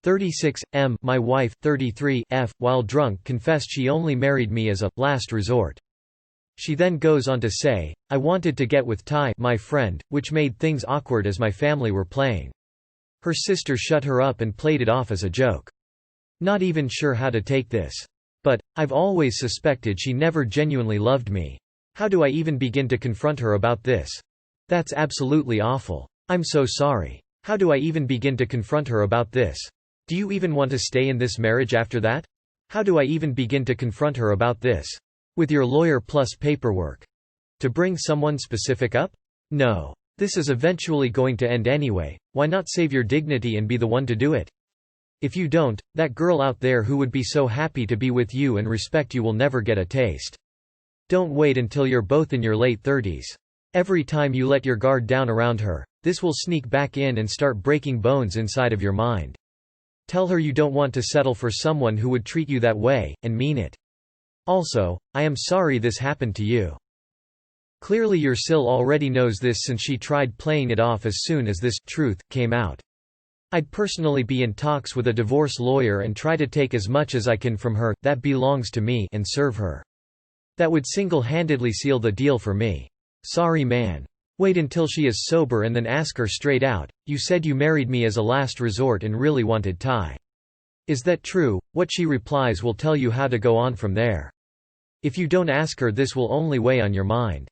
36, M. My wife, 33, F., while drunk confessed she only married me as a last resort. She then goes on to say, I wanted to get with Ty, my friend, which made things awkward as my family were playing. Her sister shut her up and played it off as a joke. Not even sure how to take this. But I've always suspected she never genuinely loved me. How do I even begin to confront her about this? That's absolutely awful. I'm so sorry. How do I even begin to confront her about this? Do you even want to stay in this marriage after that? How do I even begin to confront her about this? With your lawyer plus paperwork. To bring someone specific up? No. This is eventually going to end anyway, why not save your dignity and be the one to do it? If you don't, that girl out there who would be so happy to be with you and respect you will never get a taste. Don't wait until you're both in your late 30s. Every time you let your guard down around her, this will sneak back in and start breaking bones inside of your mind. Tell her you don't want to settle for someone who would treat you that way, and mean it. Also, I am sorry this happened to you. Clearly your Sil already knows this since she tried playing it off as soon as this truth came out. I'd personally be in talks with a divorce lawyer and try to take as much as I can from her that belongs to me and serve her. That would single-handedly seal the deal for me. Sorry man. Wait until she is sober and then ask her straight out, you said you married me as a last resort and really wanted Ty. Is that true? What she replies will tell you how to go on from there. If you don't ask her, this will only weigh on your mind.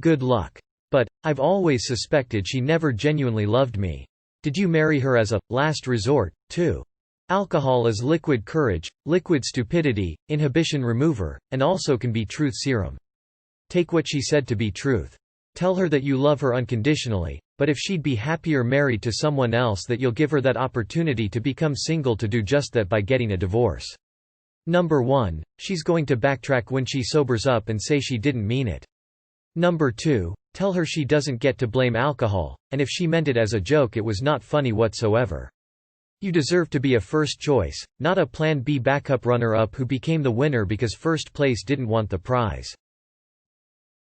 Good luck. But I've always suspected she never genuinely loved me. Did you marry her as a last resort, too? Alcohol is liquid courage, liquid stupidity, inhibition remover, and also can be truth serum. Take what she said to be truth. Tell her that you love her unconditionally, but if she'd be happier married to someone else, that you'll give her that opportunity to become single to do just that by getting a divorce. Number 1, she's going to backtrack when she sobers up and say she didn't mean it. Number 2, tell her she doesn't get to blame alcohol, and if she meant it as a joke it was not funny whatsoever. You deserve to be a first choice, not a Plan B backup runner-up who became the winner because first place didn't want the prize.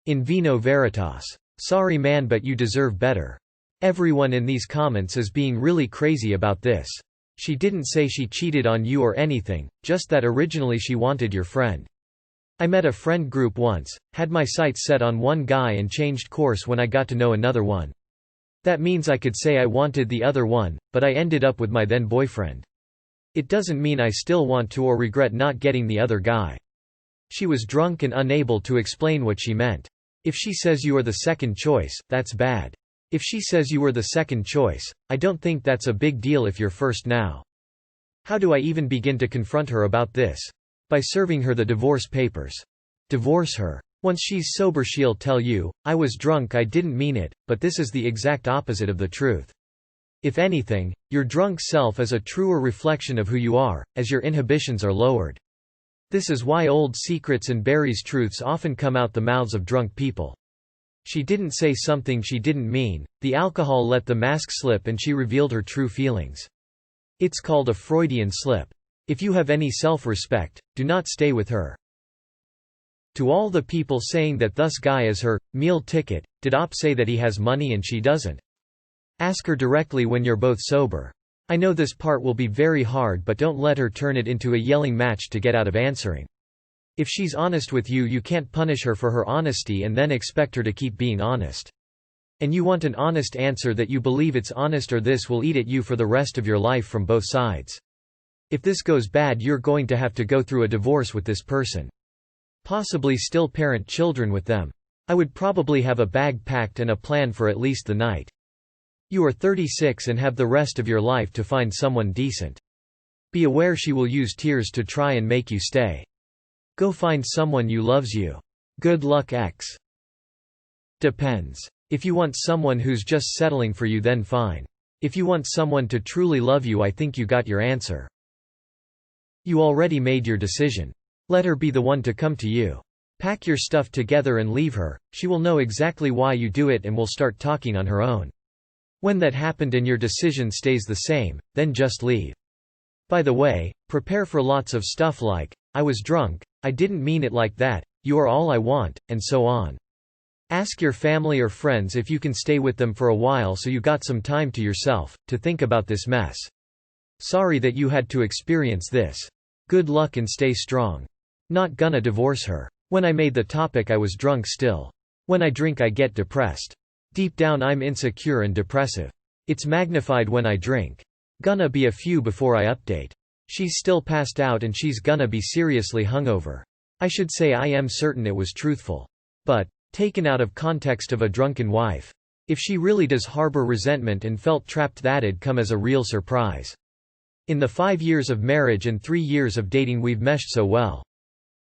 In Vino Veritas. Sorry man, but you deserve better. Everyone in these comments is being really crazy about this. She didn't say she cheated on you or anything, just that originally she wanted your friend. I met a friend group once, had my sights set on one guy and changed course when I got to know another one. That means I could say I wanted the other one, but I ended up with my then boyfriend. It doesn't mean I still want to or regret not getting the other guy. She was drunk and unable to explain what she meant. If she says you are the second choice, that's bad. If she says you were the second choice, I don't think that's a big deal if you're first now. How do I even begin to confront her about this? By serving her the divorce papers. Divorce her. Once she's sober she'll tell you, I was drunk, I didn't mean it, but this is the exact opposite of the truth. If anything, your drunk self is a truer reflection of who you are, as your inhibitions are lowered. This is why old secrets and Barry's truths often come out the mouths of drunk people. She didn't say something she didn't mean, the alcohol let the mask slip and she revealed her true feelings. It's called a Freudian slip. If you have any self-respect, do not stay with her. To all the people saying that this guy is her meal ticket, did Op say that he has money and she doesn't? Ask her directly when you're both sober. I know this part will be very hard, but don't let her turn it into a yelling match to get out of answering. If she's honest with you, you can't punish her for her honesty and then expect her to keep being honest. And you want an honest answer that you believe it's honest, or this will eat at you for the rest of your life from both sides. If this goes bad, you're going to have to go through a divorce with this person. Possibly still parent children with them. I would probably have a bag packed and a plan for at least the night. You are 36 and have the rest of your life to find someone decent. Be aware she will use tears to try and make you stay. Go find someone who loves you. Good luck X. Depends. If you want someone who's just settling for you, then fine. If you want someone to truly love you, I think you got your answer. You already made your decision. Let her be the one to come to you. Pack your stuff together and leave her, she will know exactly why you do it and will start talking on her own. When that happened and your decision stays the same, then just leave. By the way, prepare for lots of stuff like, I was drunk, I didn't mean it like that, you are all I want, and so on. Ask your family or friends if you can stay with them for a while so you got some time to yourself, to think about this mess. Sorry that you had to experience this. Good luck and stay strong. Not gonna divorce her. When I made the topic I was drunk still. When I drink I get depressed. Deep down I'm insecure and depressive. It's magnified when I drink. Gonna be a few before I update. She's still passed out and she's gonna be seriously hungover. I should say I am certain it was truthful. But, taken out of context of a drunken wife. If she really does harbor resentment and felt trapped, that'd come as a real surprise. In the 5 years of marriage and 3 years of dating we've meshed so well.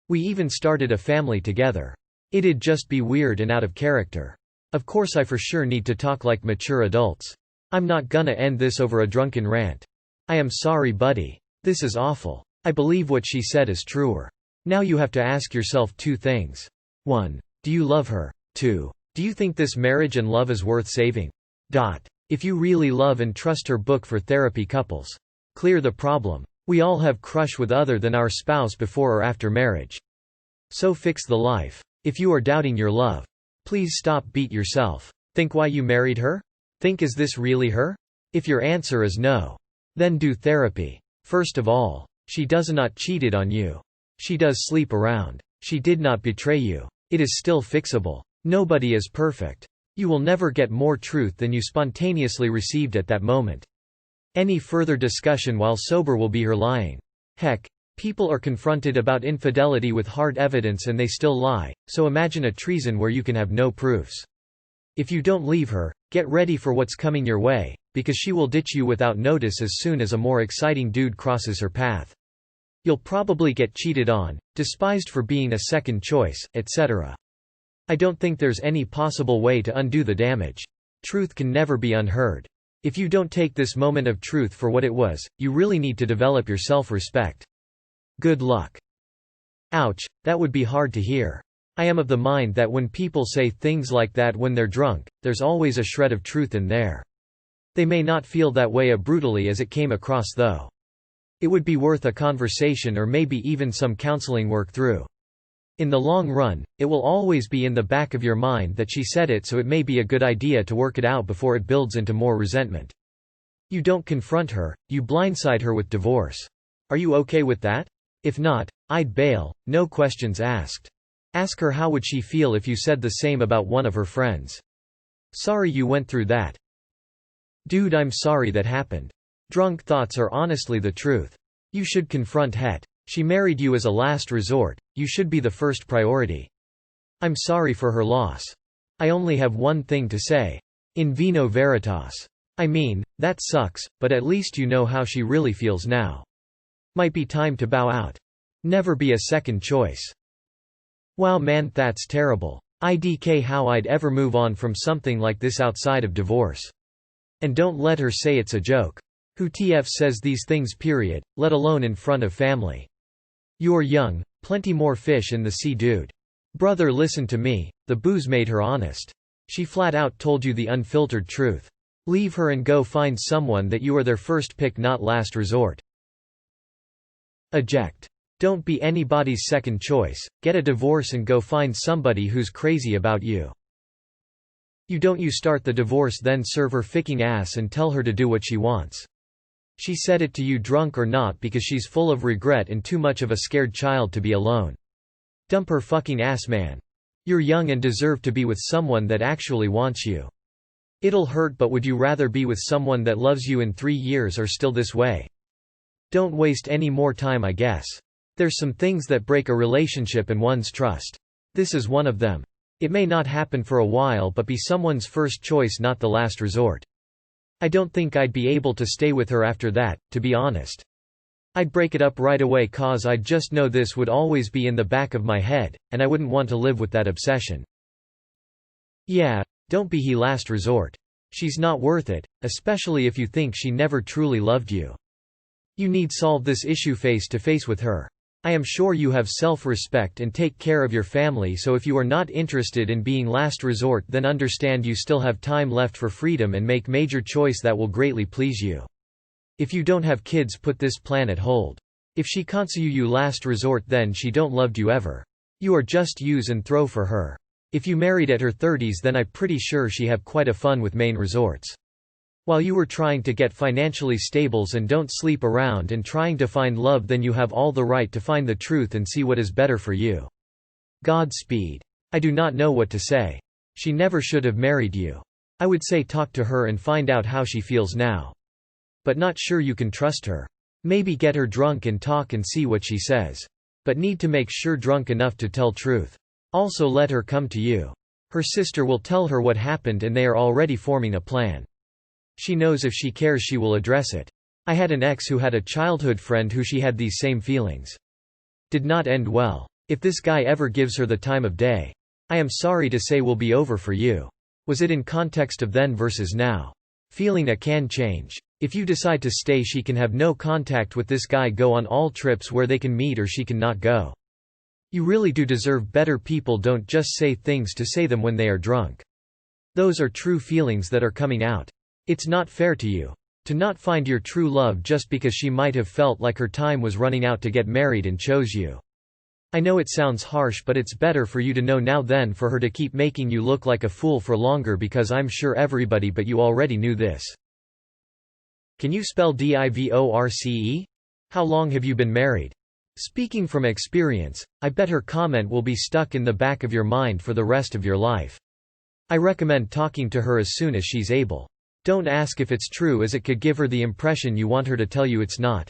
We even started a family together. It'd just be weird and out of character. Of course I for sure need to talk like mature adults. I'm not gonna end this over a drunken rant. I am sorry buddy. This is awful. I believe what she said is truer. Now you have to ask yourself 2 things. 1. Do you love her? 2. Do you think this marriage and love is worth saving? If you really love and trust her, book for therapy couples. Clear the problem. We all have crush with other than our spouse before or after marriage. So fix the life. If you are doubting your love, please stop, beat yourself. Think why you married her? Think, is this really her? If your answer is no, then do therapy. First of all, she does not cheated on you. She does sleep around. She did not betray you. It is still fixable. Nobody is perfect. You will never get more truth than you spontaneously received at that moment. Any further discussion while sober will be her lying. Heck, people are confronted about infidelity with hard evidence and they still lie, so imagine a treason where you can have no proofs. If you don't leave her, get ready for what's coming your way, because she will ditch you without notice as soon as a more exciting dude crosses her path. You'll probably get cheated on, despised for being a second choice, etc. I don't think there's any possible way to undo the damage. Truth can never be unheard. If you don't take this moment of truth for what it was, you really need to develop your self-respect. Good luck. Ouch, that would be hard to hear. I am of the mind that when people say things like that when they're drunk, there's always a shred of truth in there. They may not feel that way as brutally as it came across though. It would be worth a conversation or maybe even some counseling work through. In the long run, it will always be in the back of your mind that she said it, so it may be a good idea to work it out before it builds into more resentment. You don't confront her, you blindside her with divorce. Are you okay with that? If not, I'd bail, no questions asked. Ask her how would she feel if you said the same about one of her friends. Sorry you went through that. Dude, I'm sorry that happened. Drunk thoughts are honestly the truth. You should confront het. She married you as a last resort, you should be the first priority. I'm sorry for her loss. I only have one thing to say. In Vino Veritas. I mean, that sucks, but at least you know how she really feels now. Might be time to bow out. Never be a second choice. Wow man, that's terrible. IDK how I'd ever move on from something like this outside of divorce. And don't let her say it's a joke. Who TF says these things period, let alone in front of family. You're young, plenty more fish in the sea dude. Brother, listen to me, the booze made her honest. She flat out told you the unfiltered truth. Leave her and go find someone that you are their first pick, not last resort. Eject. Don't be anybody's second choice, get a divorce and go find somebody who's crazy about you. You start the divorce then serve her ficking ass and tell her to do what she wants. She said it to you drunk or not because she's full of regret and too much of a scared child to be alone. Dump her fucking ass man. You're young and deserve to be with someone that actually wants you. It'll hurt, but would you rather be with someone that loves you in 3 years or still this way? Don't waste any more time, I guess. There's some things that break a relationship and one's trust. This is one of them. It may not happen for a while but be someone's first choice, not the last resort. I don't think I'd be able to stay with her after that, to be honest. I'd break it up right away cause I'd just know this would always be in the back of my head, and I wouldn't want to live with that obsession. Yeah, don't be he last resort. She's not worth it, especially if you think she never truly loved you. You need solve this issue face to face with her. I am sure you have self-respect and take care of your family, so if you are not interested in being last resort then understand you still have time left for freedom and make major choice that will greatly please you. If you don't have kids, put this plan at hold. If she consider you last resort then she don't loved you ever. You are just use and throw for her. If you married at her 30s then I pretty sure she have quite a fun with main resorts. While you were trying to get financially stables and don't sleep around and trying to find love, then you have all the right to find the truth and see what is better for you. Godspeed. I do not know what to say. She never should have married you. I would say talk to her and find out how she feels now. But not sure you can trust her. Maybe get her drunk and talk and see what she says. But need to make sure drunk enough to tell truth. Also let her come to you. Her sister will tell her what happened and they are already forming a plan. She knows if she cares she will address it. I had an ex who had a childhood friend who she had these same feelings. Did not end well. If this guy ever gives her the time of day, I am sorry to say will be over for you. Was it in context of then versus now? Feeling a can change. If you decide to stay, she can have no contact with this guy, go on all trips where they can meet, or she can not go. You really do deserve better. People don't just say things to say them when they are drunk. Those are true feelings that are coming out. It's not fair to you to not find your true love just because she might have felt like her time was running out to get married and chose you. I know it sounds harsh, but it's better for you to know now than for her to keep making you look like a fool for longer, because I'm sure everybody but you already knew this. Can you spell divorce? How long have you been married? Speaking from experience, I bet her comment will be stuck in the back of your mind for the rest of your life. I recommend talking to her as soon as she's able. Don't ask if it's true, as it could give her the impression you want her to tell you it's not.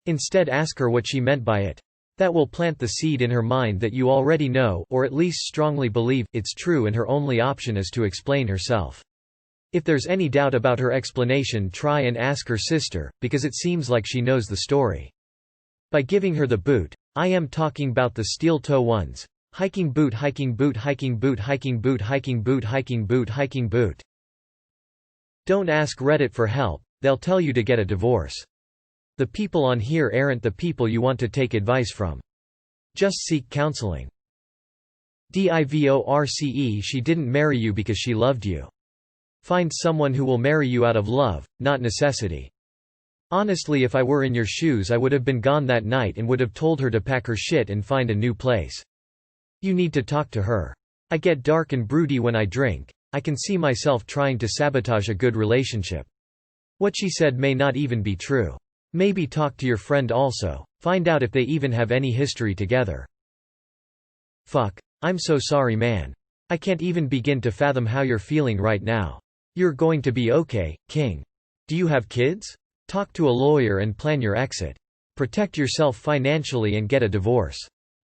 Instead, ask her what she meant by it. That will plant the seed in her mind that you already know, or at least strongly believe, it's true, and her only option is to explain herself. If there's any doubt about her explanation, try and ask her sister, because it seems like she knows the story. By giving her the boot. I am talking about the steel toe ones. Hiking boot, hiking boot, hiking boot, hiking boot, hiking boot, hiking boot, hiking boot. Don't ask Reddit for help, they'll tell you to get a divorce. The people on here aren't the people you want to take advice from. Just seek counseling. Divorce. She didn't marry you because she loved you. Find someone who will marry you out of love, not necessity. Honestly, if I were in your shoes, I would have been gone that night and would have told her to pack her shit and find a new place. You need to talk to her. I get dark and broody when I drink. I can see myself trying to sabotage a good relationship. What she said may not even be true. Maybe talk to your friend also. Find out if they even have any history together. Fuck. I'm so sorry, man. I can't even begin to fathom how you're feeling right now. You're going to be okay, King. Do you have kids? Talk to a lawyer and plan your exit. Protect yourself financially and get a divorce.